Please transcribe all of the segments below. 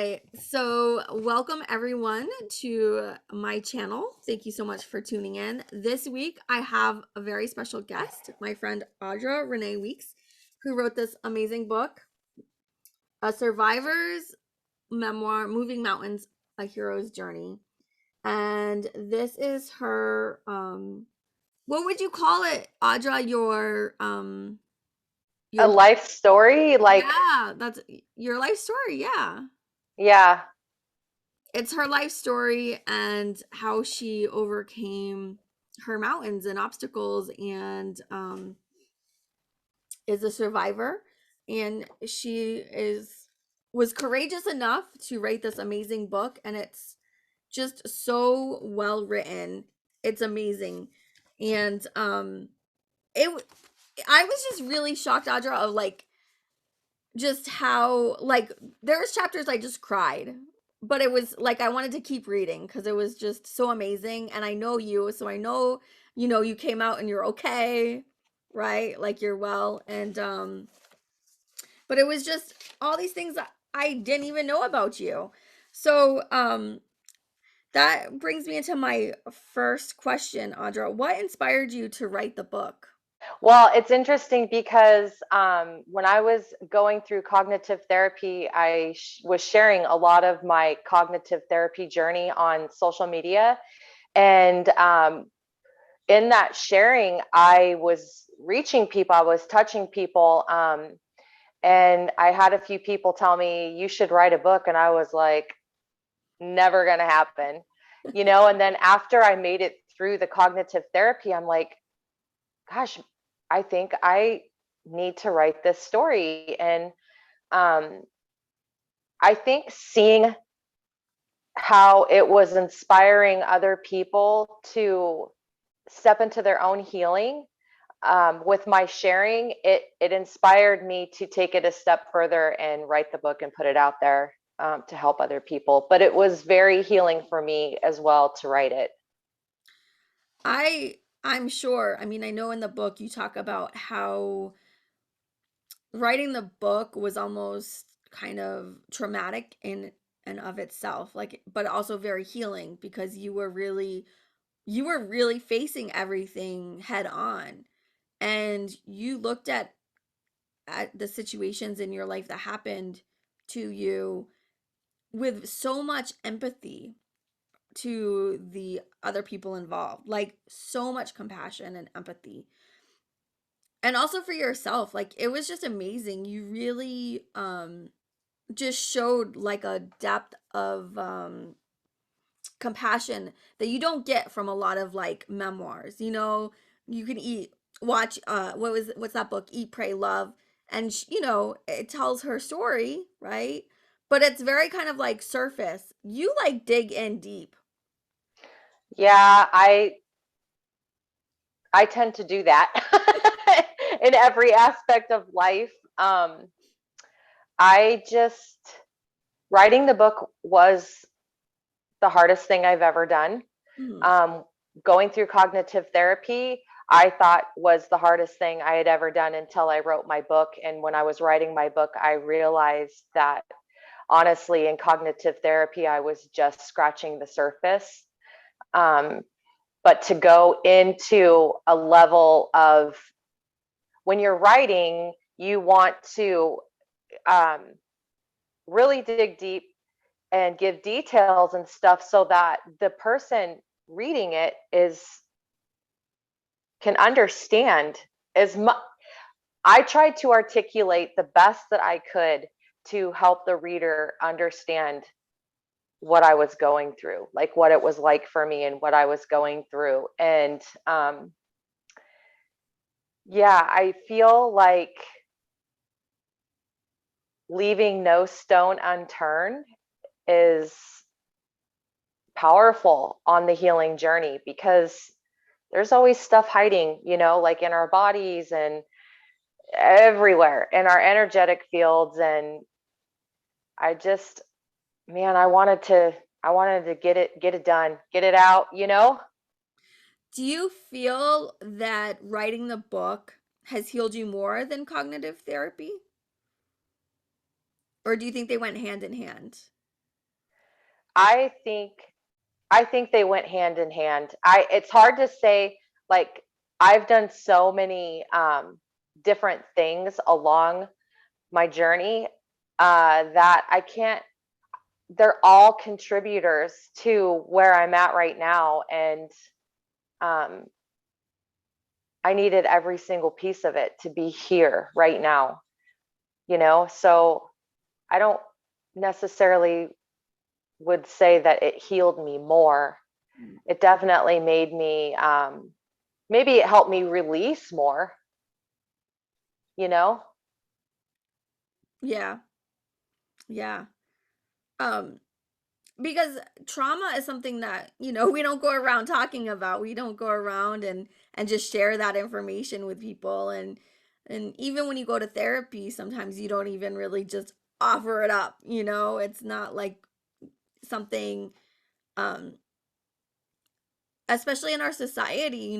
right. So, welcome everyone to my channel. Thank you so much for tuning in. This week, I have a very special guest, my friend Audra Rene Weeks, who wrote this amazing book, A Survivor's Memoir, Moving Mountains, A Hero's Journey. And this is her, what would you call it, Audra? A Your, life story, like, yeah, that's your life story. Yeah. yeah. It's her life story and how she overcame her mountains and obstacles and is a survivor, and she is was courageous enough to write this amazing book, and it's just so well written. It's amazing. And it I was just really shocked, Audra, of like just how like there's chapters I just cried, but it was like I wanted to keep reading because it was just so amazing. And I know you, so I know you came out and you're okay, right? Like you're well. And but it was just all these things that I didn't even know about you. So that brings me into my first question, Audra. What inspired you to write the book? Well, it's interesting because when I was going through cognitive therapy, I was sharing a lot of my cognitive therapy journey on social media. And in that sharing, I was reaching people, I was touching people. And I had a few people tell me, you should write a book. And I was like, never going to happen. And then after I made it through the cognitive therapy, I'm like, gosh, I think I need to write this story. And um, I think seeing how it was inspiring other people to step into their own healing, with my sharing, it inspired me to take it a step further and write the book and put it out there, to help other people. But it was very healing for me as well to write it. I'm sure. I mean, I know in the book you talk about how writing the book was almost kind of traumatic in and of itself, like, but also very healing because you were really facing everything head on, and you looked at the situations in your life that happened to you with so much empathy to the other people involved, like so much compassion and empathy, and also for yourself. Like it was just amazing. You really just showed like a depth of compassion that you don't get from a lot of like memoirs. You can watch what's that book, Eat Pray Love, and it tells her story, right? But it's very kind of like surface. You like dig in deep. Yeah, I tend to do that in every aspect of life. I just, writing the book was the hardest thing I've ever done. Mhm. Um, Going through cognitive therapy, I thought was the hardest thing I had ever done until I wrote my book. And when I was writing my book, I realized that honestly, in cognitive therapy, I was just scratching the surface. Um, but to go into a level of, when you're writing, you want to um, really dig deep and give details and stuff so that the person reading it is can understand as much. I tried to articulate the best that I could to help the reader understand what I was going through, like what it was like for me and what I was going through. And yeah, I feel like leaving no stone unturned is powerful on the healing journey, because there's always stuff hiding, like in our bodies and everywhere in our energetic fields. And I just, man, I wanted to get it done, get it out. Do you feel that writing the book has healed you more than cognitive therapy? Or do you think they went hand in hand? I think they went hand in hand. It's hard to say, like, I've done so many different things along my journey that I can't, they're all contributors to where I'm at right now. And um, I needed every single piece of it to be here right now, So I don't necessarily would say that it healed me more. It definitely made me, maybe it helped me release more, you know? Yeah. Yeah. Um, because trauma is something that, we don't go around talking about. We don't go around and just share that information with people. And even when you go to therapy, sometimes you don't even really just offer it up, It's not like something, um especially in our society,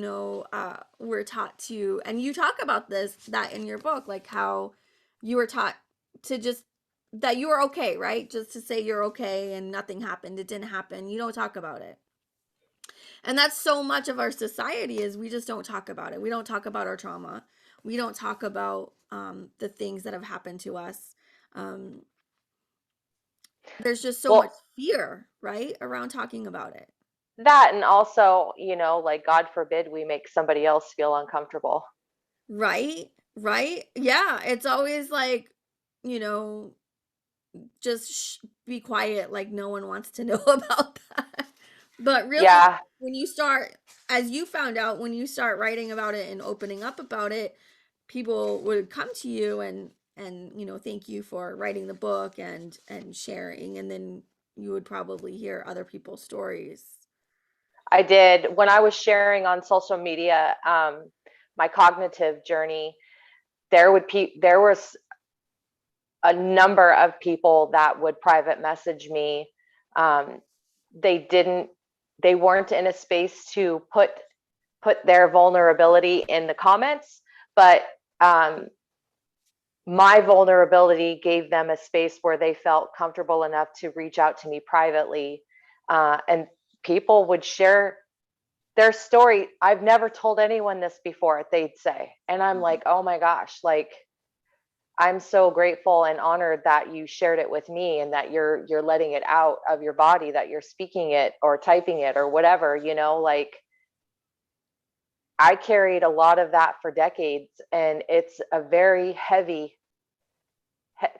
we're taught to, and you talk about that in your book, like how you were taught to just, that you were okay, right? Just to say you're okay and nothing happened. It didn't happen. You don't talk about it. And that's so much of our society, is we just don't talk about it. We don't talk about our trauma. We don't talk about the things that have happened to us. Um, there's just so much Well, fear, right, around talking about it. that, and also, like, God forbid we make somebody else feel uncomfortable. Right? Right? Yeah, it's always like, you know, just be quiet, like no one wants to know about that. But really, Yeah, when you start, as you found out, when you start writing about it and opening up about it, people would come to you and thank you for writing the book and sharing, and then you would probably hear other people's stories. I did. When I was sharing on social media, my cognitive journey, there was a number of people that would private message me. Um, they didn't, they weren't in a space to put their vulnerability in the comments, but um, my vulnerability gave them a space where they felt comfortable enough to reach out to me privately, and people would share their story. I've never told anyone this before, they'd say. And I'm like, oh my gosh, like, I'm so grateful and honored that you shared it with me, and that you're letting it out of your body, that you're speaking it or typing it or whatever, like, I carried a lot of that for decades, and it's a very heavy,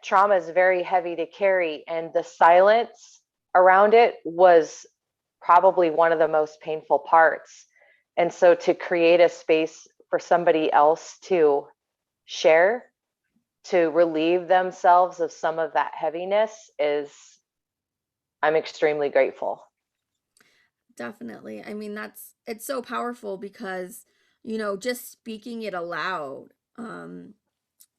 trauma is very heavy to carry, and the silence around it was probably one of the most painful parts. And so to create a space for somebody else to share, to relieve themselves of some of that heaviness, is, I'm extremely grateful. Definitely. I mean, it's so powerful because, just speaking it aloud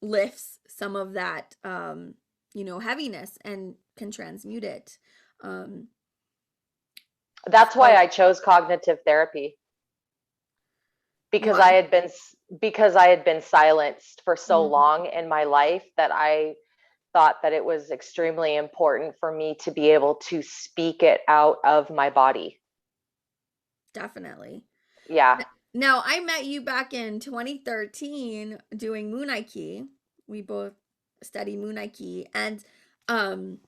lifts some of that heaviness and can transmute it. Um That's why so I chose cognitive therapy, because why? I had been silenced for so Mhm. long in my life, that I thought that it was extremely important for me to be able to speak it out of my body. Definitely. Yeah. Now, I met you back in 2013 doing Munaiki. We both study Munaiki, and um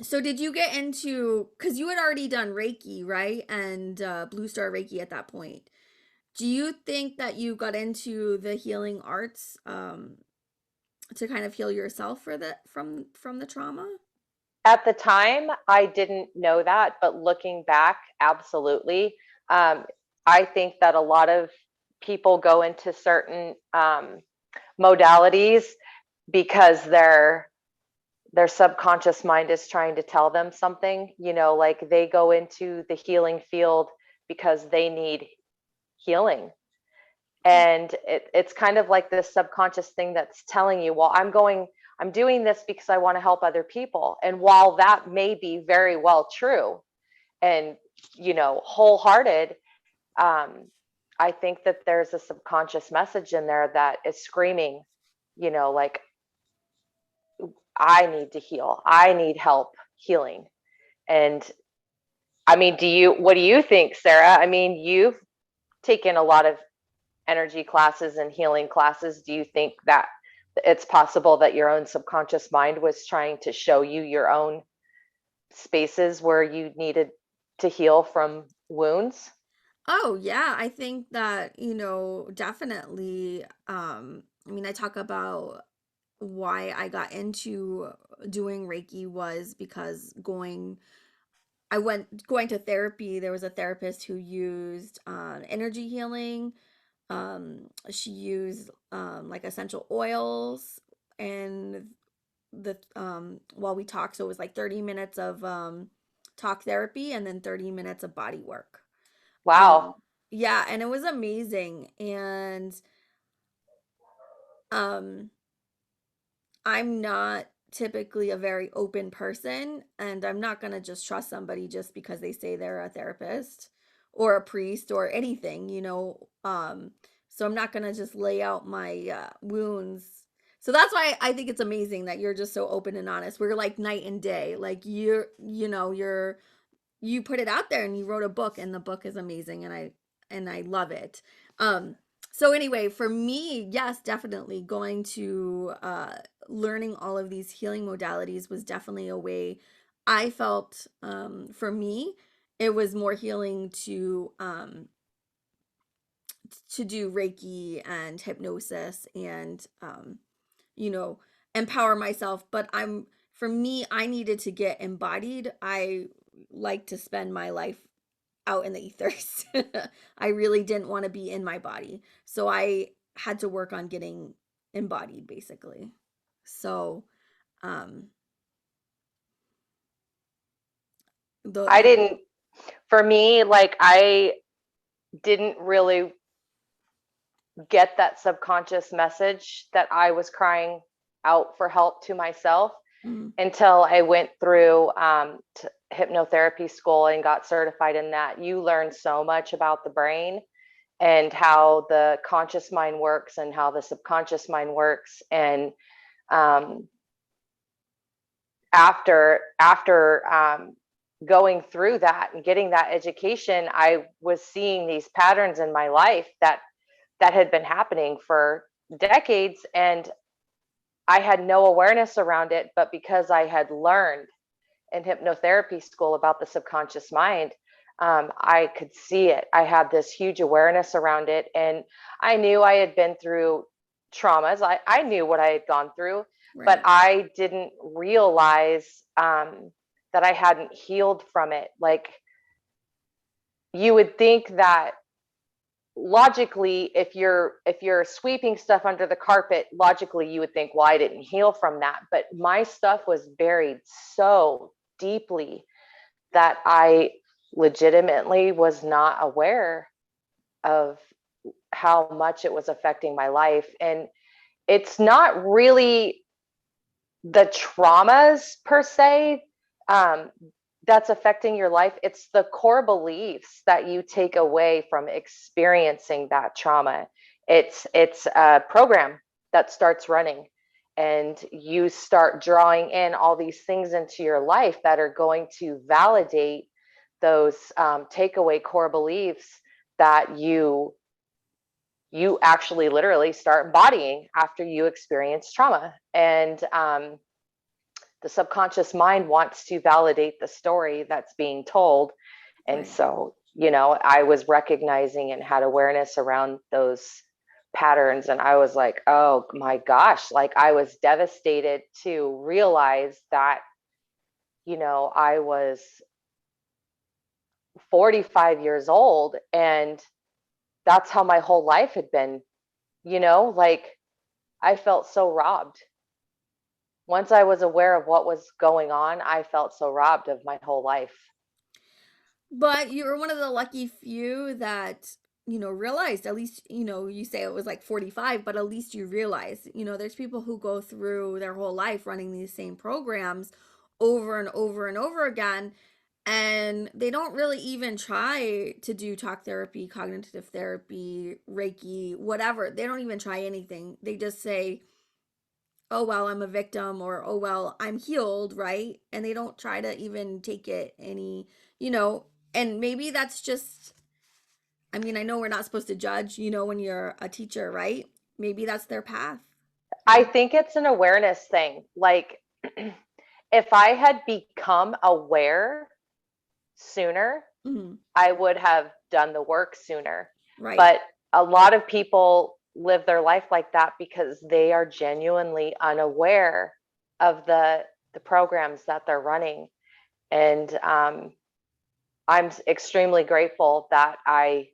so did you get into, because you had already done Reiki, right? And Blue Star Reiki at that point. Do you think that you got into the healing arts to kind of heal yourself for the from the trauma? At the time, I didn't know that, but looking back, absolutely. Um, I think that a lot of people go into certain modalities because their subconscious mind is trying to tell them something. Like, they go into the healing field because they need healing, and it's kind of like this subconscious thing that's telling you, well, I'm doing this because I want to help other people. And while that may be very well true and, wholehearted, um, I think that there's a subconscious message in there that is screaming, like, I need to heal, I need help healing. And I mean, what do you think, Sarah? I mean, you've taken a lot of energy classes and healing classes. Do you think that it's possible that your own subconscious mind was trying to show you your own spaces where you needed to heal from wounds? Oh, yeah, I think that, definitely, I mean, I talk about why I got into doing Reiki was because going to therapy. There was a therapist who used energy healing. She used like essential oils and the while we talked, so it was like 30 minutes of talk therapy and then 30 minutes of body work. Um Wow. yeah, and it was amazing. And um I'm not typically a very open person, and I'm not going to just trust somebody just because they say they're a therapist or a priest or anything, so I'm not going to just lay out my wounds. So that's why I think it's amazing that you're just so open and honest. We're like night and day. Like you put it out there and you wrote a book, and the book is amazing, and I love it. um so anyway, for me, yes, definitely going to learning all of these healing modalities was definitely a way I felt. For me, it was more healing to do Reiki and hypnosis and you know, empower myself. But for me, I needed to get embodied. I like to spend my life out in the ethers. I really didn't want to be in my body. So I had to work on getting embodied basically. So, um, the I didn't, for me, like, I didn't really get that subconscious message that I was crying out for help to myself mm, until I went through hypnotherapy school and got certified in that. You learn so much about the brain and how the conscious mind works and how the subconscious mind works. And um, after going through that and getting that education, I was seeing these patterns in my life that had been happening for decades, and I had no awareness around it. But because I had learned in hypnotherapy school about the subconscious mind, I could see it. I had this huge awareness around it, and I knew I had been through traumas. I knew what I had gone through, but right. I didn't realize that I hadn't healed from it. Like, you would think that logically, if you're sweeping stuff under the carpet, logically you would think, well, I didn't heal from that. But my stuff was buried so deeply that I legitimately was not aware of how much it was affecting my life. And it's not really the traumas per se um, that's affecting your life. It's the core beliefs that you take away from experiencing that trauma. It's a program that starts running, and you start drawing in all these things into your life that are going to validate those takeaway core beliefs that you actually literally start embodying after you experience trauma. And the subconscious mind wants to validate the story that's being told. And Right. so, I was recognizing and had awareness around those patterns. And I was like, oh my gosh, like, I was devastated to realize that, I was 45 years old, and that's how my whole life had been, like, I felt so robbed. Once I was aware of what was going on, I felt so robbed of my whole life. But you were one of the lucky few that, realized, at least, you say it was like 45, but at least you realize, there's people who go through their whole life running these same programs over and over and over again. And they don't really even try to do talk therapy, cognitive therapy, Reiki, whatever. They don't even try anything. They just say, oh well, I'm a victim, or oh well, I'm healed, right? And they don't try to even take it any, you know, and maybe that's just, I mean, I know we're not supposed to judge, when you're a teacher, right? Maybe that's their path. I think it's an awareness thing. Like, if I had become aware sooner, Mhm. I would have done the work sooner. Right. But a lot of people live their life like that because they are genuinely unaware of the programs that they're running. And I'm extremely grateful that I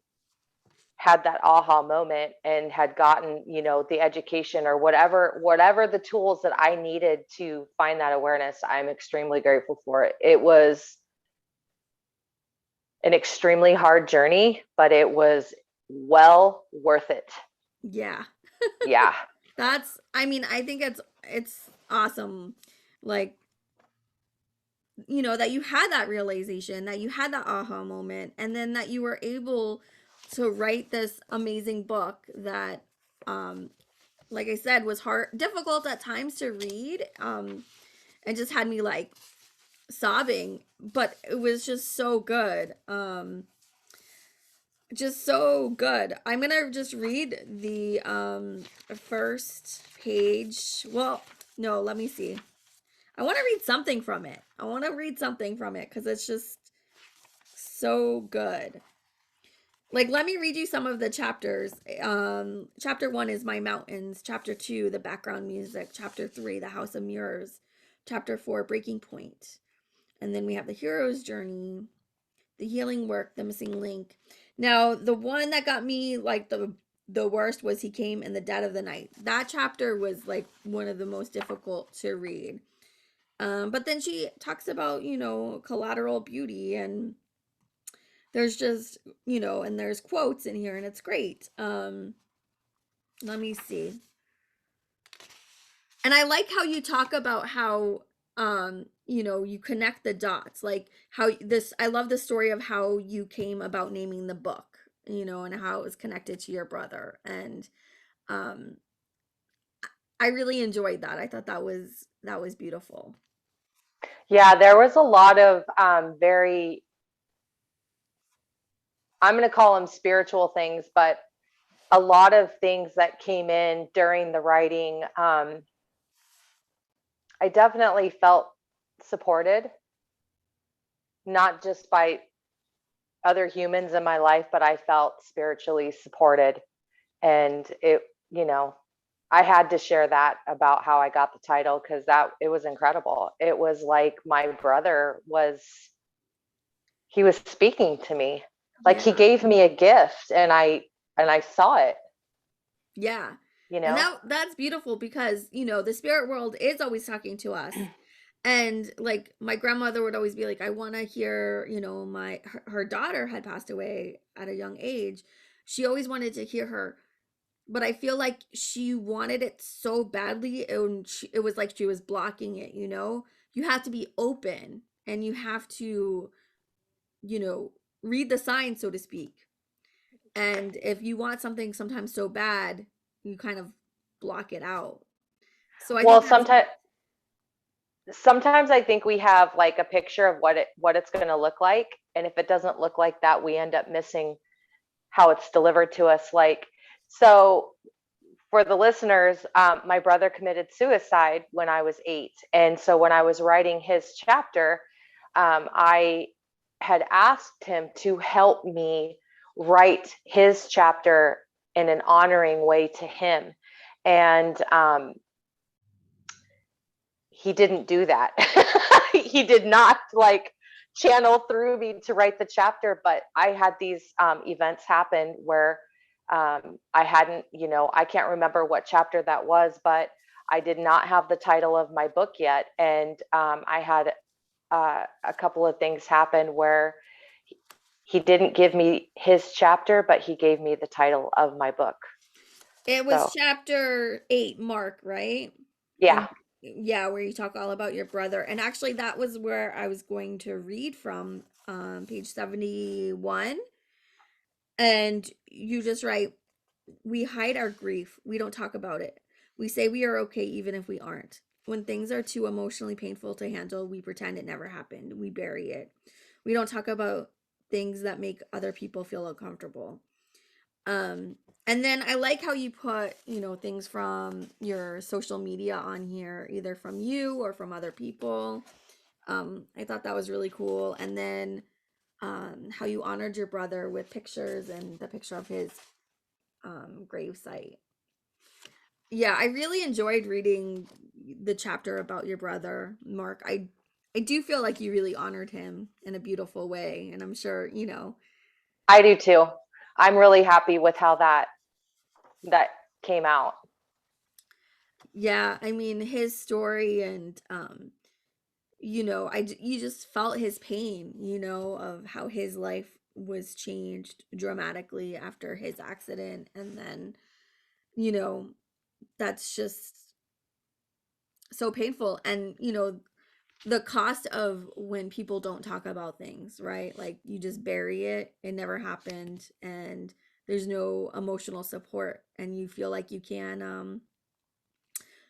had that aha moment and had gotten, the education or whatever the tools that I needed to find that awareness. I'm extremely grateful for it. It was an extremely hard journey, but it was well worth it. Yeah. Yeah. That's, I mean, I think it's awesome. Like, that you had that realization, that you had that aha moment, and then that you were able to write this amazing book that, um, like I said, was hard, difficult at times to read, and just had me like sobbing, but it was just so good. Just so good. I'm gonna just read the first page. Well, no, let me see. I want to read something from it. I want to read something from it because it's just so good. Like, let me read you some of the chapters. Chapter 1 is My Mountains. Chapter 2, the background music. Chapter 3, the House of Mirrors. Chapter 4, Breaking Point. And then we have the hero's journey, the healing work, the missing link. Now, the one that got me like the worst was He Came in the Dead of the Night. That chapter was like one of the most difficult to read. But then she talks about, collateral beauty, and there's just, and there's quotes in here, and it's great. Let me see. And I like how you talk about how, you connect the dots. Like how this, I love the story of how you came about naming the book, and how it was connected to your brother. And um I really enjoyed that. I thought that was beautiful. Yeah, there was a lot of very, I'm going to call them spiritual things, but a lot of things that came in during the writing. I definitely felt supported, not just by other humans in my life, but I felt spiritually supported. And you know, I had to share that about how I got the title because that it was incredible. It was like my brother was, he was speaking to me. Like he Yeah. gave me a gift and I saw it, Yeah. you And know? that's beautiful because, the spirit world is always talking to us. And like my grandmother would always be like, I want to hear, her daughter had passed away at a young age. She always wanted to hear her, but I feel like she wanted it so badly, and it was like she was blocking it, You have to be open, and you have to, you know, read the signs, so to speak. And if you want something sometimes so bad, you kind of block it out. So I Well, think that's, sometimes I think we have like a picture of what it's going to look like, and if it doesn't look like that, we end up missing how it's delivered to us. Like, so for the listeners, my brother committed suicide when I was 8, and so when I was writing his chapter, I had asked him to help me write his chapter in an honoring way to him, and he didn't do that. He did not like channel through me to write the chapter, but I had these events happen where I hadn't, I can't remember what chapter that was, but I did not have the title of my book yet. And I had a couple of things happen where he didn't give me his chapter, but he gave me the title of my book. it was So, chapter 8, Mark, right? yeah. And yeah, where you talk all about your brother. And actually, that was where I was going to read from, page 71. And you just write, we hide our grief. We don't talk about it. We say we are okay even if we aren't. When things are too emotionally painful to handle, we pretend it never happened. We bury it. We don't talk about things that make other people feel uncomfortable. Um, and then I like how you put, things from your social media on here, either from you or from other people. I thought that was really cool. And then how you honored your brother with pictures and the picture of his grave site. Yeah, I really enjoyed reading the chapter about your brother, Mark. I do feel like you really honored him in a beautiful way, and I'm sure, I do too. I'm really happy with how that came out. yeah, I mean his story and you just felt his pain, of how his life was changed dramatically after his accident, and then, you know, that's just so painful. And the cost of when people don't talk about things, right? Like you just bury it, it never happened, and there's no emotional support, and you feel like you can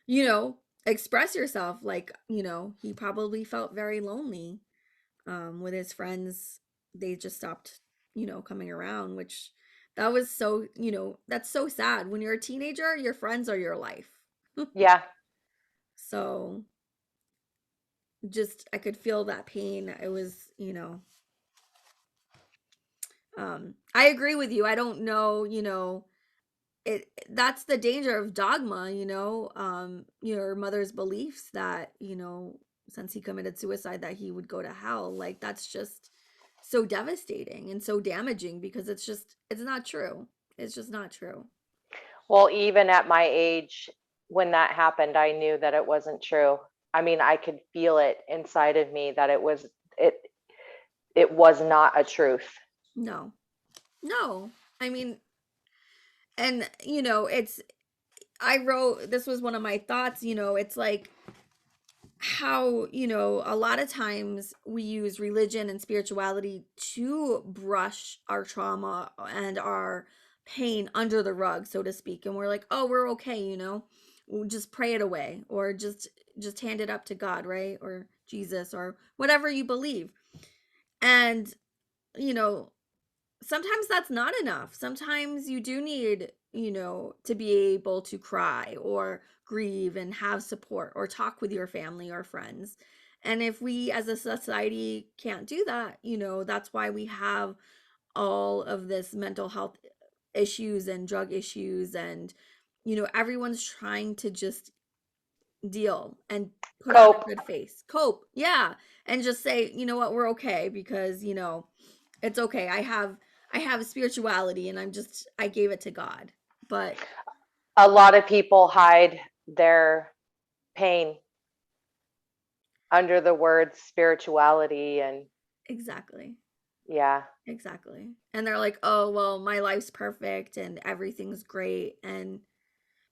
you know express yourself. Like, he probably felt very lonely with his friends. They just stopped, coming around, which that was so, that's so sad. When you're a teenager, your friends are your life. Yeah. So just I could feel that pain. It was, I agree with you. I don't know, it that's the danger of dogma, your mother's beliefs that, since he committed suicide that he would go to hell. Like that's just so devastating and so damaging, because it's not true. It's just not true. Well, even at my age, when that happened, I knew that it wasn't true. I mean, I could feel it inside of me that it it was not a truth. No. No. I mean, and I wrote, this was one of my thoughts, it's like how, a lot of times we use religion and spirituality to brush our trauma and our pain under the rug, so to speak. And we're like, oh, we're okay, we'll just pray it away, or just hand it up to God, right? Or Jesus, or whatever you believe. And, you know, sometimes that's not enough. Sometimes you do need, to be able to cry or grieve and have support or talk with your family or friends. And if we as a society can't do that, that's why we have all of this mental health issues and drug issues. And, everyone's trying to just deal and put on a Cope. good face, cope. Yeah. And just say, you know what, we're okay, because, it's okay. I have spirituality, and I gave it to God. But A lot of people hide their pain under the words spirituality and exactly. yeah. Exactly. And they're like, "Oh, well, my life's perfect and everything's great." And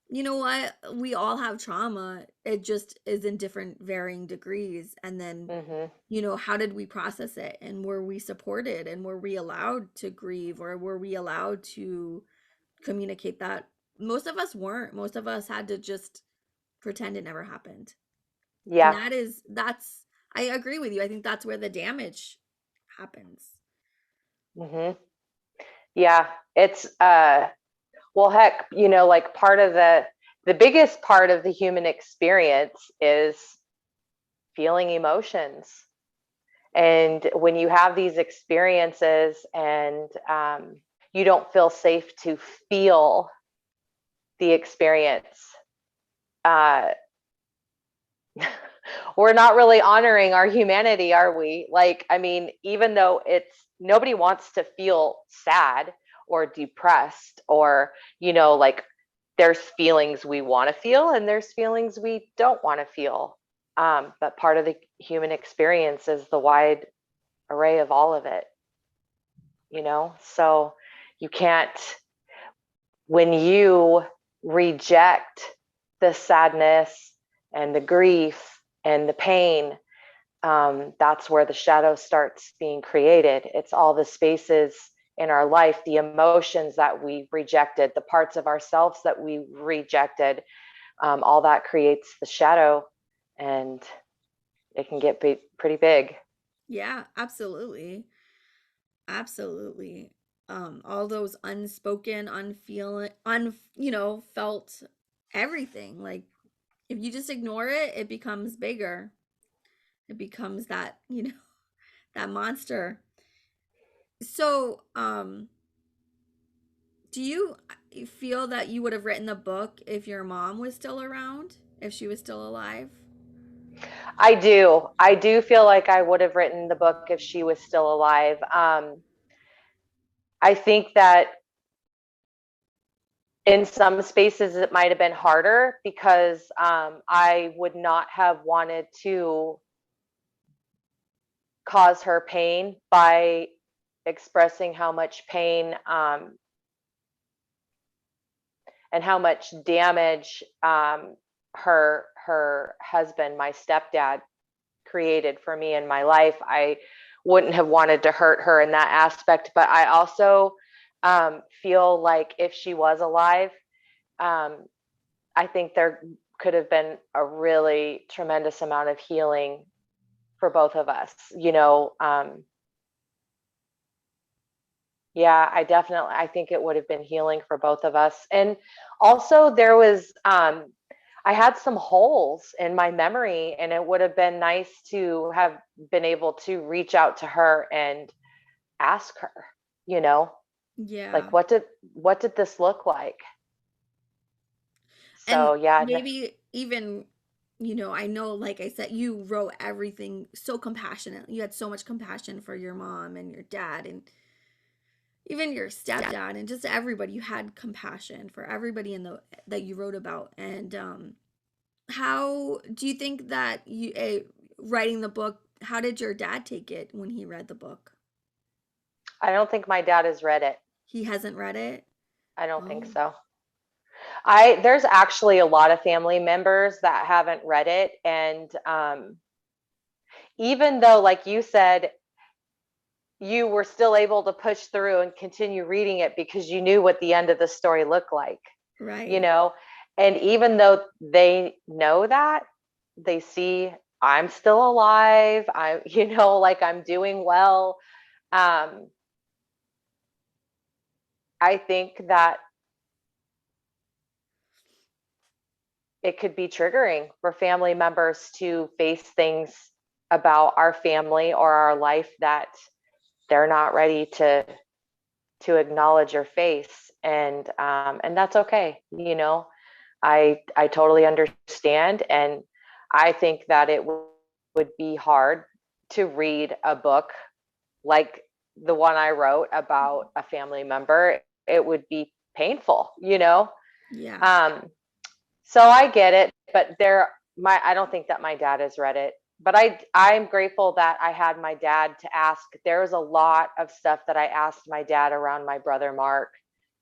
you know what? We all have trauma. It just is in different varying degrees. And then, Mhm. how did we process it? And were we supported? And were we allowed to grieve? Or were we allowed to communicate that? Most of us weren't. Most of us had to just pretend it never happened. And Yeah. that's I agree with you. I think that's where the damage happens. Mhm. Yeah. It's well, heck, like part of the biggest part of the human experience is feeling emotions. And when you have these experiences and you don't feel safe to feel the experience, uh, we're not really honoring our humanity, are we? Like, I mean, even though nobody wants to feel sad or depressed, or, like there's feelings we want to feel and there's feelings we don't want to feel. But part of the human experience is the wide array of all of it, So you can't, when you reject the sadness and the grief and the pain, that's where the shadow starts being created. It's all the spaces in our life, the emotions that we rejected, the parts of ourselves that we rejected, all that creates the shadow, and it can get pretty big. Yeah, absolutely. Absolutely. All those unspoken, unfeeling, felt everything. Like if you just ignore it, it becomes bigger. It becomes that, that monster. So, do you feel that you would have written the book if your mom was still around, if she was still alive? I do feel like I would have written the book if she was still alive. I think that in some spaces it might have been harder because I would not have wanted to cause her pain by expressing how much pain and how much damage her husband, my stepdad, created for me in my life. I wouldn't have wanted to hurt her in that aspect, but I also feel like if she was alive, um, I think there could have been a really tremendous amount of healing for both of us. Yeah, I think it would have been healing for both of us. And also there was I had some holes in my memory, and it would have been nice to have been able to reach out to her and ask her, you know, Yeah. like what did this look like? And So yeah, maybe even, I know, like I said, you wrote everything so compassionate. You had so much compassion for your mom and your dad and even your stepdad and just everybody. You had compassion for everybody in the that you wrote about. And how do you think that writing the book, how did your dad take it when he read the book? I don't think my dad has read it. He hasn't read it? I don't think Oh, so. There's actually a lot of family members that haven't read it, and even though, like you said, you were still able to push through and continue reading it because you knew what the end of the story looked like, you right. know? And even though they know that, they see I'm still alive, like I'm doing well. Um, I think that it could be triggering for family members to face things about our family or our life that they're not ready to acknowledge or face, and that's okay. I totally understand, and I think that it would be hard to read a book like the one I wrote about a family member. It would be painful. Yeah. Um, so I get it, but I don't think that my dad has read it. But I'm grateful that I had my dad to ask. There was a lot of stuff that I asked my dad around my brother Mark.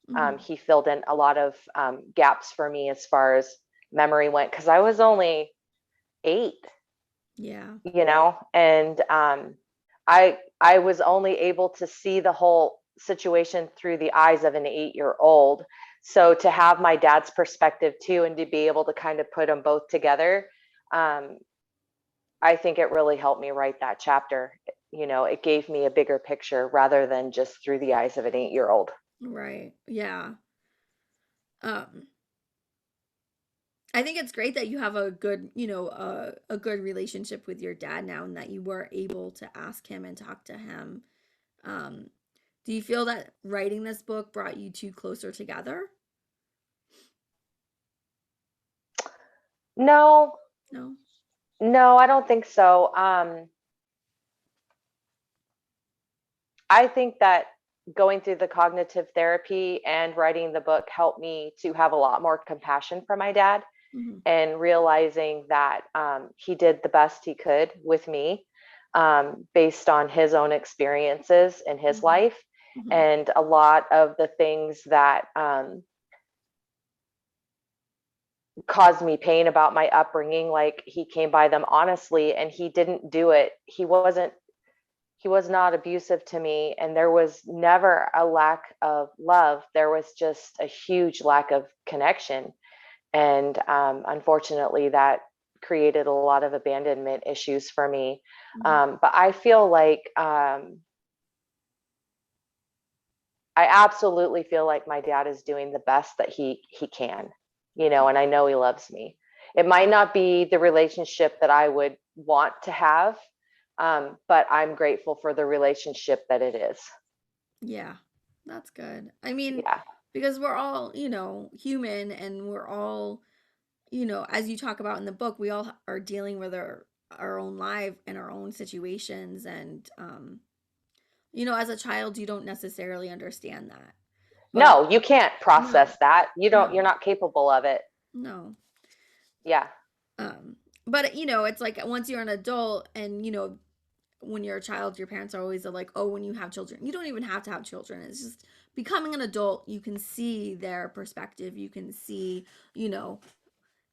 Hmm. He filled in a lot of gaps for me as far as memory went because I was only 8, Yeah. and I was only able to see the whole situation through the eyes of an 8-year-old. So to have my dad's perspective too, and to be able to kind of put them both together, um, I think it really helped me write that chapter. It gave me a bigger picture rather than just through the eyes of an 8-year-old. Right. Yeah. Um, I think it's great that you have a good, a good relationship with your dad now and that you were able to ask him and talk to him. Um, do you feel that writing this book brought you two closer together? No, No? no, I don't think so. I think that going through the cognitive therapy and writing the book helped me to have a lot more compassion for my dad, Hmm. and realizing that he did the best he could with me, based on his own experiences in his Hmm. life. Hmm. And a lot of the things that caused me pain about my upbringing, like he came by them honestly, and he didn't do it. He was not abusive to me, and there was never a lack of love. There was just a huge lack of connection. And unfortunately, that created a lot of abandonment issues for me. But I feel like I absolutely feel like my dad is doing the best that he can, and I know he loves me. It might not be the relationship that I would want to have, but I'm grateful for the relationship that it is. Yeah, that's good. I mean, Yeah. because we're all, human, and we're all, as you talk about in the book, we all are dealing with our own life and our own situations. And, as a child, you don't necessarily understand that. But No, you can't process no, that. You're no, not capable of it. no. Yeah. Um, but, it's like once you're an adult and, when you're a child, your parents are always like, oh, when you have children, you don't even have to have children. It's just becoming an adult, you can see their perspective. You can see, you know,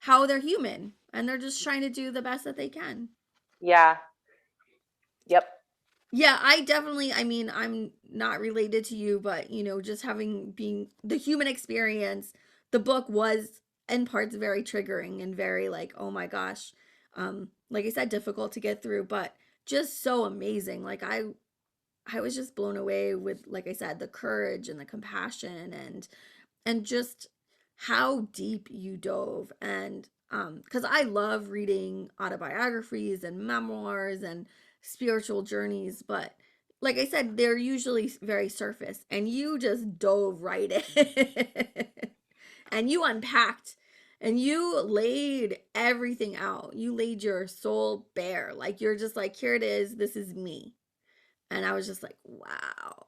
how they're human and they're just trying to do the best that they can. Yeah. Yep. Yeah, I mean, I'm not related to you, but, just having being the human experience, the book was in parts very triggering and very like, oh my gosh. Like I said, difficult to get through, but just so amazing. Like I was just blown away with, like I said, the courage and the compassion and just how deep you dove. And because I love reading autobiographies and memoirs and spiritual journeys, but like I said, they're usually very surface, and you just dove right in and you unpacked and you laid everything out. You laid your soul bare. Like you're just like, here it is, this is me. And I was just like, wow.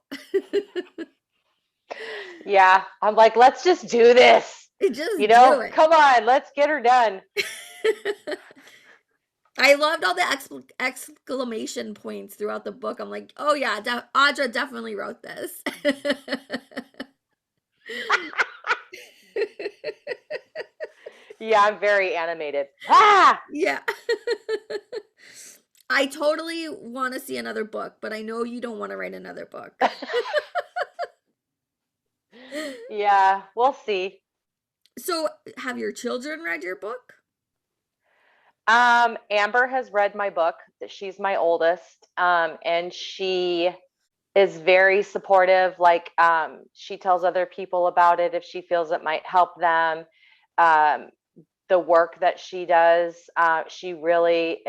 Yeah. I'm like, let's just do this. Just do it. Come on, let's get her done. I loved all the exclamation points throughout the book. I'm like, oh yeah, Audra definitely wrote this. Yeah, I'm very animated. Ah! Yeah. I totally want to see another book, but I know you don't want to write another book. Yeah, we'll see. So, have your children read your book? Amber has read my book. She's my oldest. And she is very supportive. Like, she tells other people about it if she feels it might help them. Um, the work that she does, she really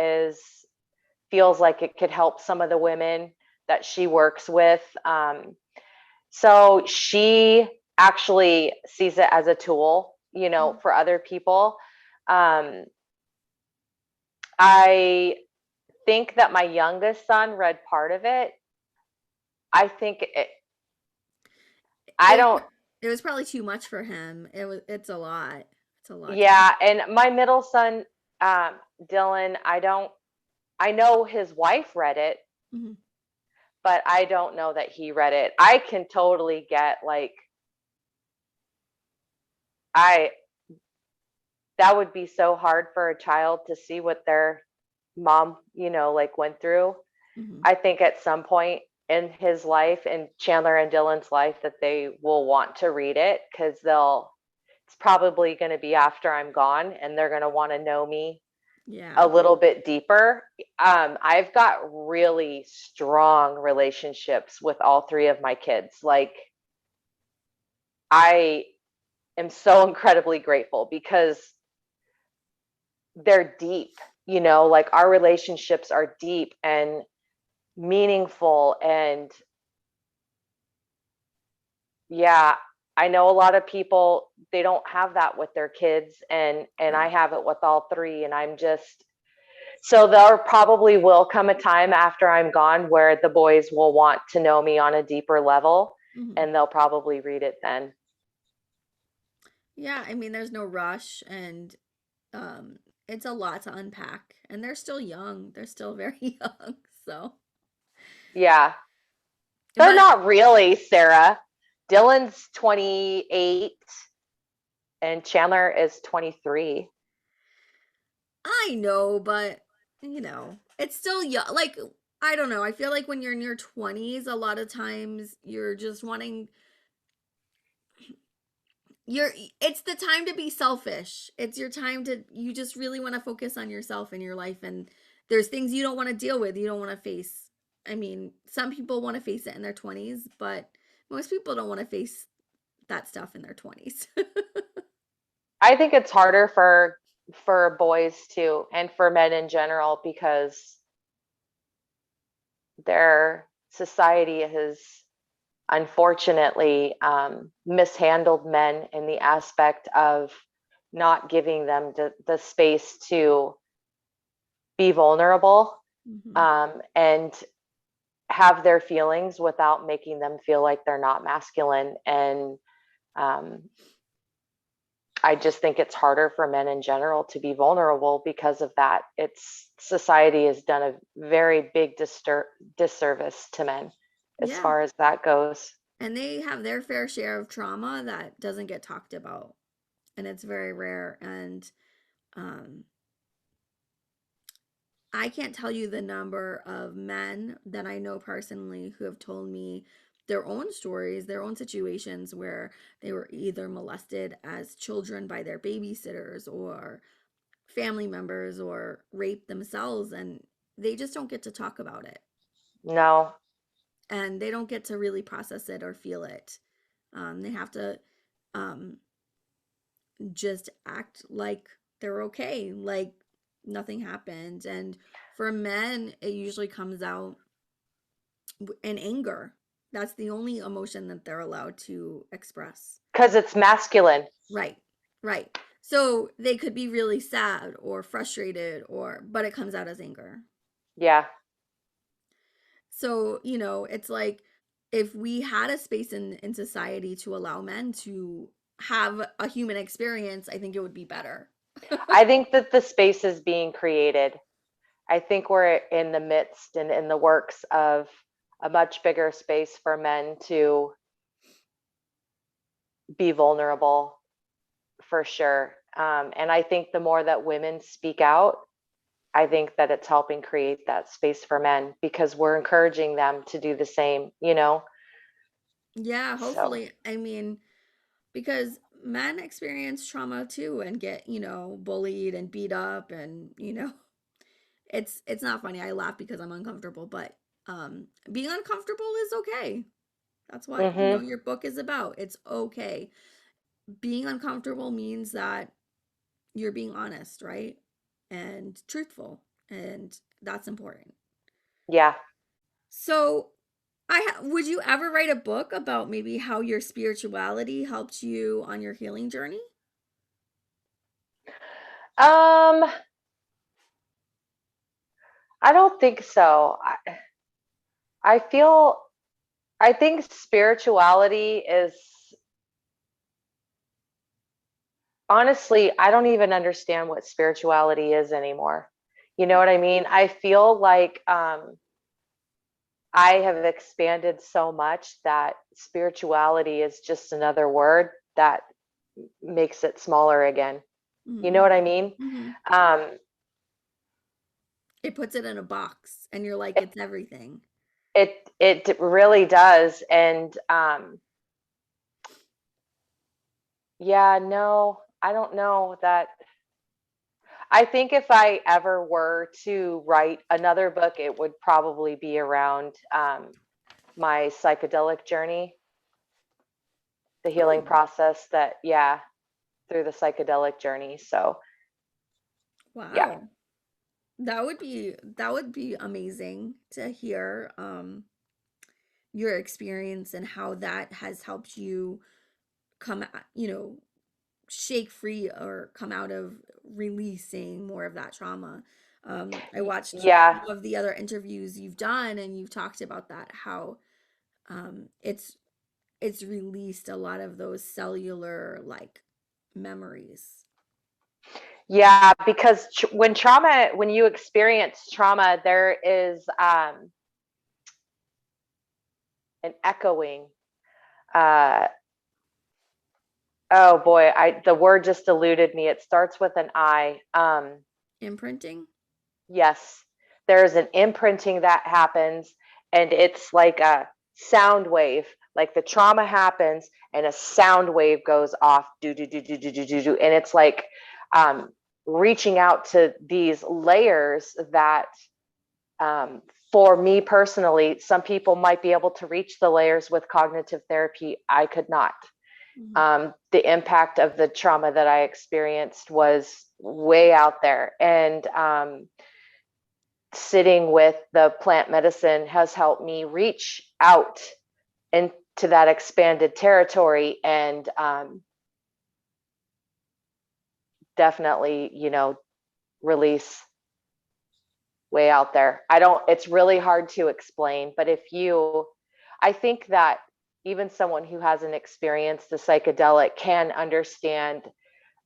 feels like it could help some of the women that she works with. So she actually sees it as a tool, for other people. Um, I think that my youngest son read part of it. I think I It don't, it was probably too much for him. It's a lot. It's a lot to yeah. And my middle son, um, Dylan, I know his wife read it, Mhm. but I don't know that he read it. I can totally get like, I, that would be so hard for a child to see what their mom, like went through. Mhm. I think at some point in his life, in Chandler and Dylan's life, that they will want to read it because it's probably going to be after I'm gone and they're going to want to know me a Yeah. little bit deeper. I've got really strong relationships with all three of my kids. Like, I am so incredibly grateful because they're deep, like our relationships are deep and meaningful. And yeah, I know a lot of people, they don't have that with their kids, and I Right. have it with all three. And I'm just, so there probably will come a time after I'm gone where the boys will want to know me on a deeper level, Mhm. and they'll probably read it then. Yeah, I mean, there's no rush, and um it's a lot to unpack, and they're still young. They're still very young. So, Yeah. They're but not really, Sarah. Dylan's 28 and Chandler is 23. I know, but it's still young. Like, I don't know. I feel like when you're in your 20s, a lot of times you're just wanting it's the time to be selfish. It's your time to, you just really want to focus on yourself and your life, and there's things you don't want to deal with, you don't want to face. I mean, some people want to face it in their 20s, but most people don't want to face that stuff in their 20s. I think it's harder for boys too, and for men in general, because their society has unfortunately mishandled men in the aspect of not giving them the space to be vulnerable, Mhm. and have their feelings without making them feel like they're not masculine. And um, I just think it's harder for men in general to be vulnerable because of that. It's Society has done a very big disservice to men as Yeah. far as that goes. And they have their fair share of trauma that doesn't get talked about. And it's very rare. And um, I can't tell you the number of men that I know personally who have told me their own stories, their own situations where they were either molested as children by their babysitters or family members or raped themselves, and they just don't get to talk about it. No, And they don't get to really process it or feel it. They have to um, just act like they're okay, like nothing happened. And for men, it usually comes out in anger. That's the only emotion that they're allowed to express. because it's masculine. Right, right. So they could be really sad or frustrated, or but it comes out as anger. Yeah. So, it's like if we had a space in society to allow men to have a human experience, I think it would be better. I think that the space is being created. I think we're in the midst and in the works of a much bigger space for men to be vulnerable, for sure. And I think the more that women speak out, I think that it's helping create that space for men, because we're encouraging them to do the same, you know? Yeah, So, hopefully. I mean, because men experience trauma too and get, bullied and beat up, and, it's not funny. I laugh because I'm uncomfortable, but being uncomfortable is okay. That's what, hmm, your book is about. It's okay. Being uncomfortable means that you're being honest, right? And truthful, and that's important. yeah. So, would you ever write a book about maybe how your spirituality helped you on your healing journey? Um, I don't think so. I feel, I think spirituality is, honestly, I don't even understand what spirituality is anymore. You know what I mean? I feel like I have expanded so much that spirituality is just another word that makes it smaller again. You know Mm-hmm. what I mean? Mm-hmm. Um, It puts it in a box, and you're like, it's everything. it really does. And yeah, no, I don't know that. I think if I ever were to write another book, it would probably be around my psychedelic journey, the healing Oh, process that, yeah, through the psychedelic journey. So, yeah. wow. That would be amazing to hear your experience and how that has helped you come, shake free or come out of releasing more of that trauma. I watched Yeah. some of the other interviews you've done, and you've talked about that, how it's released a lot of those cellular like memories. Yeah, because when you experience trauma, there is an echoing. Uh, oh boy, the word just eluded me. It starts with an I. Imprinting. Yes, there's an imprinting that happens, and it's like a sound wave, Like the trauma happens and a sound wave goes off, do, do, do, do, do, do, do, do. And it's like reaching out to these layers that for me personally, some people might be able to reach the layers with cognitive therapy. I could not. The impact of the trauma that I experienced was way out there. And sitting with the plant medicine has helped me reach out into that expanded territory and definitely, release way out there. It's really hard to explain, but I think that even someone who hasn't experienced the psychedelic can understand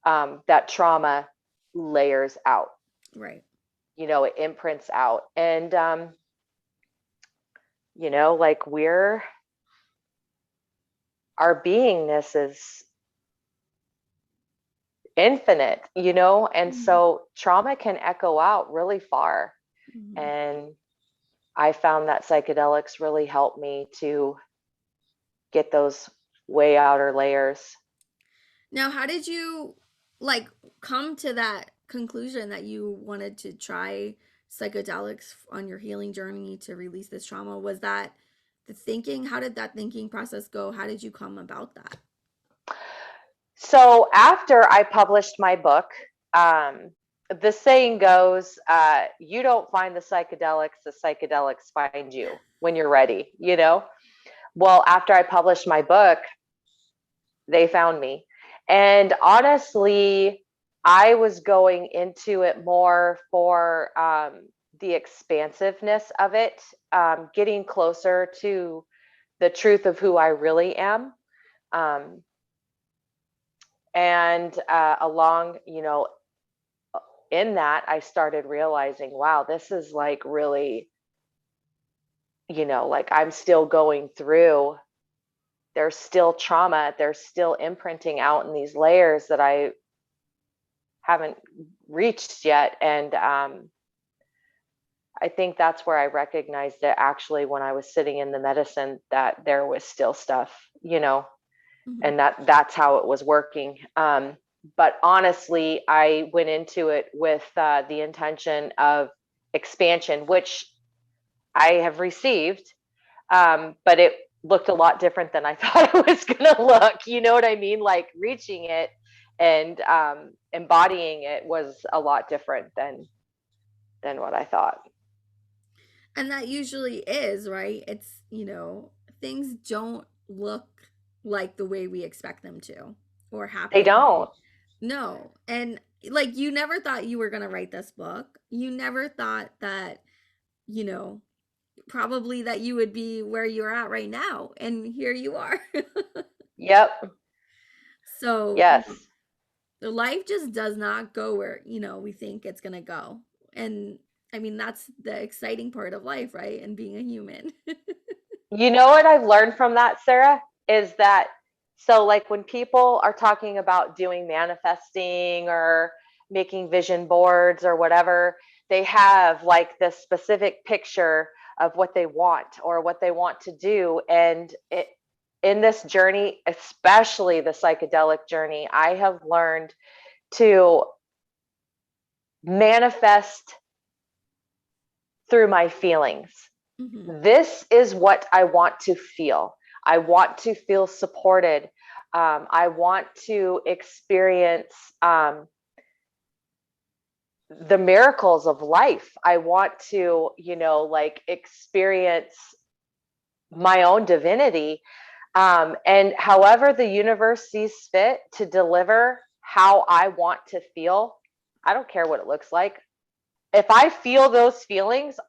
that trauma layers out. Right. It imprints out. And, like our beingness is infinite, and so trauma can echo out really far. And I found that psychedelics really helped me to get those way outer layers. Now, how did you come to that conclusion that you wanted to try psychedelics on your healing journey to release this trauma? Was that the thinking? How did that thinking process go? How did you come about that? So after I published my book, the saying goes, you don't find the psychedelics find you when you're ready, Well, after I published my book, they found me. And honestly, I was going into it more for the expansiveness of it, getting closer to the truth of who I really am. And along, in that, I started realizing, wow, this is like really, like I'm still going through, there's still trauma, there's still imprinting out in these layers that I haven't reached yet. And I think that's where I recognized it actually when I was sitting in the medicine, that there was still stuff, and that's how it was working. But honestly, I went into it with the intention of expansion, which I have received, but it looked a lot different than I thought it was going to look. You know what I mean? Like reaching it and embodying it was a lot different than what I thought. And that usually is, right? It's, things don't look like the way we expect them to or They happen. don't. No. And like you never thought you were going to write this book. You never thought that, you know, probably that you would be where you're at right now. And here you are. Yep. So, Yes. life just does not go where, we think it's going to go. And I mean, that's the exciting part of life, right? And being a human. You know what I've learned from that, Sarah, is that so like when people are talking about doing manifesting or making vision boards or whatever, they have like this specific picture of what they want or what they want to do. And in this journey, especially the psychedelic journey, I have learned to manifest through my feelings. This is what I want to feel. I want to feel supported. I want to experience the miracles of life. I want to, like experience my own divinity. And however the universe sees fit to deliver how I want to feel, I don't care what it looks like. If I feel those feelings,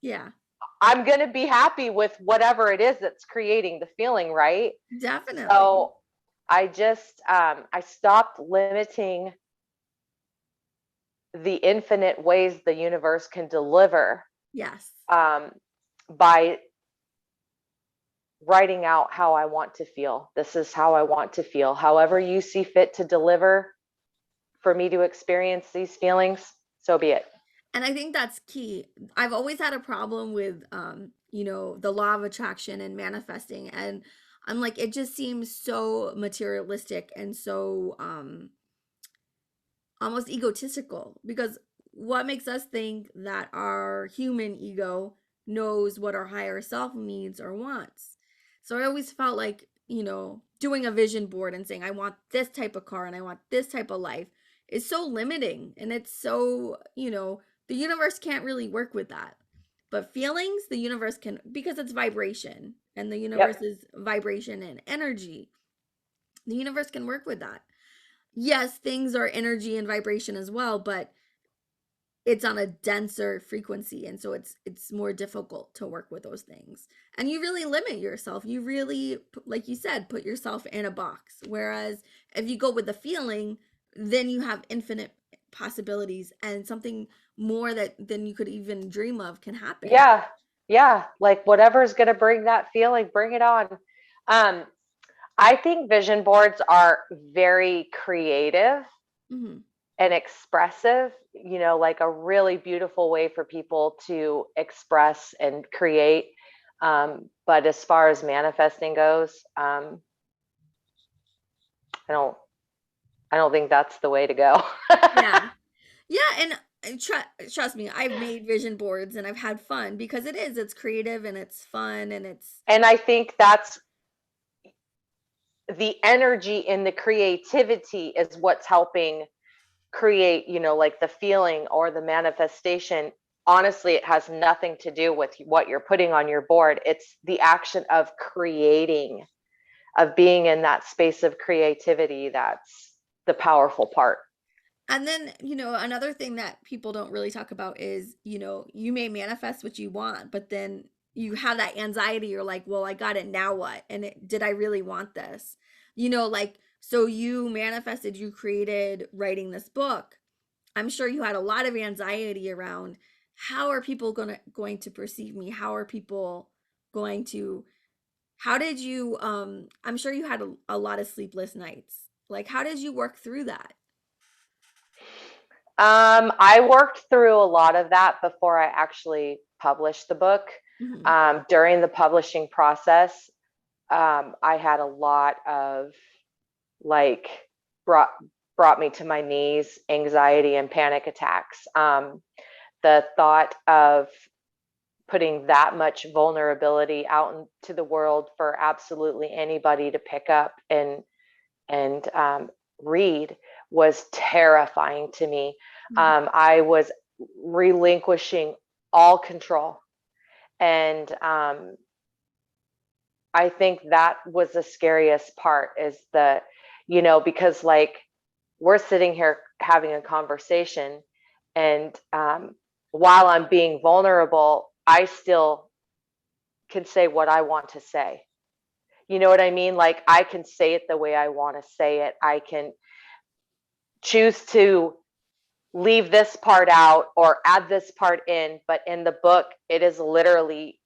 Yeah, I'm going to be happy with whatever it is that's creating the feeling, right? definitely. So I just, I stopped limiting the infinite ways the universe can deliver Yes. by writing out how I want to feel. This is how I want to feel. However you see fit to deliver for me to experience these feelings, so be it. And I think that's key. I've always had a problem with the law of attraction and manifesting. And I'm like, it just seems so materialistic and so almost egotistical, because what makes us think that our human ego knows what our higher self needs or wants? So I always felt like, doing a vision board and saying, I want this type of car and I want this type of life is so limiting. And it's so, the universe can't really work with that. But feelings, the universe can, because it's vibration and the universe Yep. is vibration and energy. The universe can work with that. Yes, things are energy and vibration as well, but it's on a denser frequency, and so it's more difficult to work with those things. And you really limit yourself. You really, like you said, put yourself in a box. Whereas if you go with the feeling, then you have infinite possibilities, and something more that than you could even dream of can happen. Yeah. Yeah. Like whatever's going to bring that feeling, bring it on. Um, I think vision boards are very creative Hmm. and expressive, like a really beautiful way for people to express and create. But as far as manifesting goes, I don't, I don't think that's the way to go. Yeah. Yeah, and trust me, I've made vision boards and I've had fun, because it's creative and it's fun and it's And I think that's the energy and the creativity is what's helping create, like the feeling or the manifestation. Honestly, it has nothing to do with what you're putting on your board. It's the action of creating, of being in that space of creativity. That's the powerful part. and then, another thing that people don't really talk about is, you may manifest what you want, but then you have that anxiety. You're like, well, I got it, now what? And did I really want this? Like, so you manifested, you created writing this book. I'm sure you had a lot of anxiety around, how are people going to perceive me? How are people going to how did you I'm sure you had a lot of sleepless nights. Like, how did you work through that? I worked through a lot of that before I actually published the book. Hmm. During the publishing process, I had a lot of like brought brought me to my knees, anxiety and panic attacks. The thought of putting that much vulnerability out into the world for absolutely anybody to pick up and read was terrifying to me. I was relinquishing all control, and I think that was the scariest part. Is because like we're sitting here having a conversation, and while I'm being vulnerable, I still can say what I want to say. You know what I mean? Like I can say it the way I want to say it. I can choose to leave this part out or add this part in, but in the book, it is literally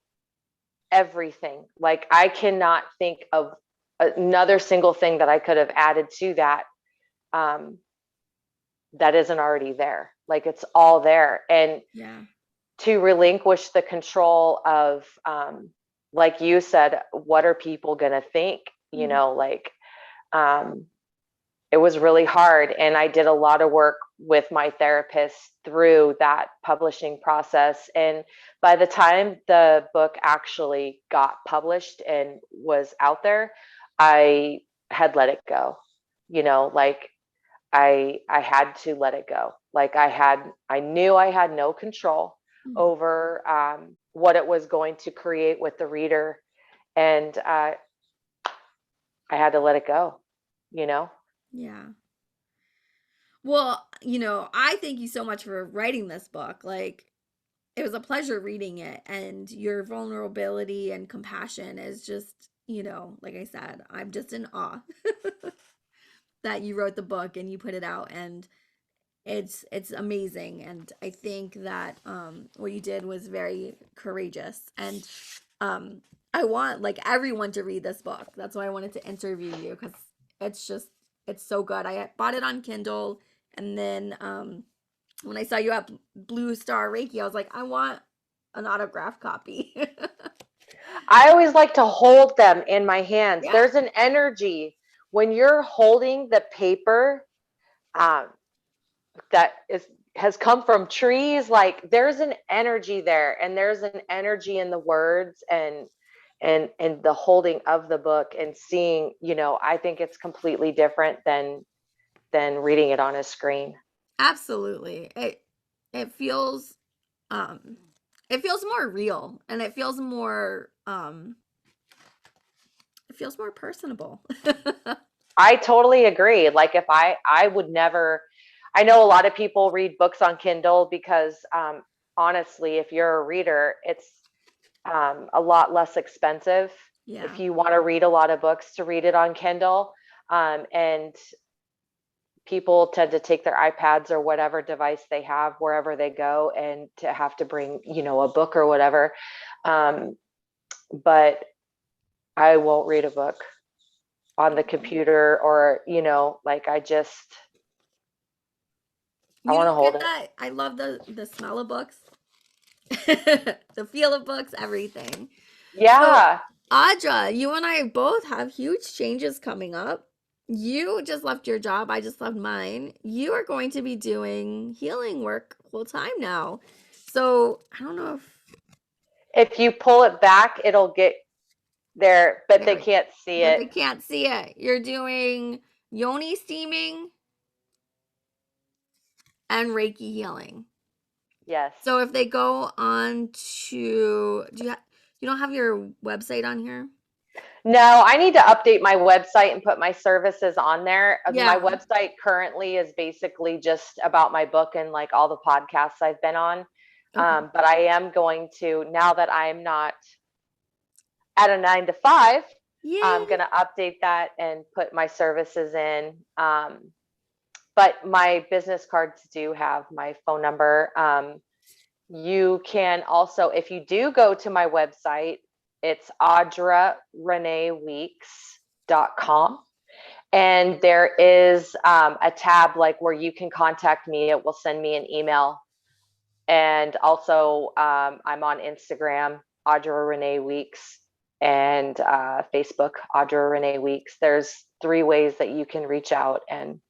everything. Like I cannot think of another single thing that I could have added to that um, that isn't already there. Like it's all there. And Yeah. to relinquish the control of, like you said, what are people going to think? Hmm. Like um, it was really hard. And I did a lot of work with my therapist through that publishing process. And by the time the book actually got published and was out there, I had let it go. Like I had to let it go. Like I knew I had no control Hmm. over what it was going to create with the reader. And I had to let it go, you know? Yeah. Well, I thank you so much for writing this book. Like, it was a pleasure reading it, and your vulnerability and compassion is just, like I said, I'm just in awe that you wrote the book and you put it out, and it's amazing. And I think that what you did was very courageous. And um I want like everyone to read this book. That's why I wanted to interview you, because it's just it's so good. I bought it on Kindle, and then when I saw you at Blue Star Reiki, I was like, I want an autograph copy. I always like to hold them in my hands. Yeah. There's an energy when you're holding the paper um, that has come from trees. Like there's an energy there, and there's an energy in the words and the holding of the book and seeing. I think it's completely different than reading it on a screen. Absolutely. It feels um it feels more real, and it feels more personable. I totally agree. Like if I would never, I know a lot of people read books on Kindle because honestly, if you're a reader, it's a lot less expensive Yeah. if you want to read a lot of books to read it on Kindle. And people tend to take their iPads or whatever device they have wherever they go and to have to bring, a book or whatever. But I won't read a book on the computer or, like I You want to don't hold get it. that. I love the smell of books, the feel of books, everything. So, Yeah. Audra, you and I both have huge changes coming up. You just left your job. I just left mine. You are going to be doing healing work full time now. So, I don't know if If you pull it back, it'll get there, but they there, can't see but it. they can't see it. You're doing yoni steaming and Reiki healing. Yes. So if they go on to, you don't have your website on here? No, I need to update my website and put my services on there. My Yeah. website currently is basically just about my book and like all the podcasts I've been on. Okay. But I am going to, now that I'm not at a 9 to 5, I'm Yay. going to update that and put my services in. But my business cards do have my phone number. You can also, if you do go to my website, it's audrareneweeks.com. And there is a tab like where you can contact me. It will send me an email. And also, I'm on Instagram, Audra Rene Weeks, and Facebook, Audra Rene Weeks. There's 3 ways that you can reach out. And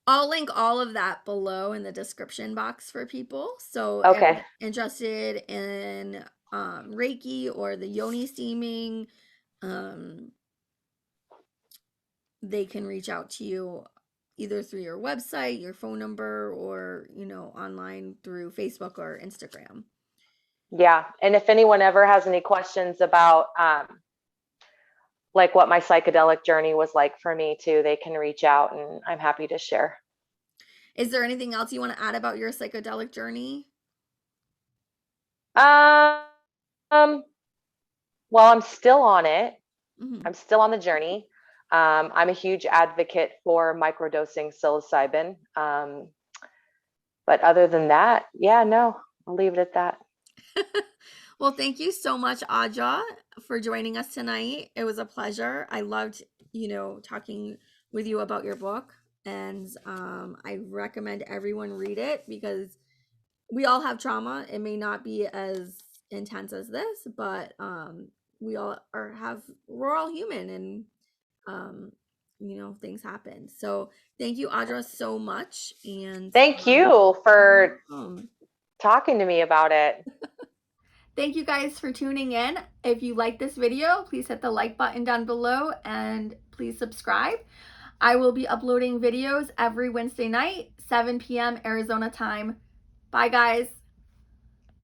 I'll link all of that below in the description box for people. So if okay, interested in Reiki or the yoni steaming, um, they can reach out to you either through your website, your phone number, or online through Facebook or Instagram. yeah. And if anyone ever has any questions about like what my psychedelic journey was like for me too, they can reach out and I'm happy to share. Is there anything else you want to add about your psychedelic journey? Um, well, I'm still on it. Mm-hmm. I'm still on the journey. I'm a huge advocate for microdosing psilocybin. But other than that, yeah, no, I'll leave it at that. Well, thank you so much, Audra, for joining us tonight. It was a pleasure. I loved, talking with you about your book. And I recommend everyone read it because we all have trauma. It may not be as intense as this, but we're all human, and um, things happen. So thank you, Audra, so much. And Thank you for um, talking to me about it. thank you guys for tuning in. If you like this video, please hit the like button down below and please subscribe. I will be uploading videos every Wednesday night, 7 p.m. Arizona time. Bye, guys.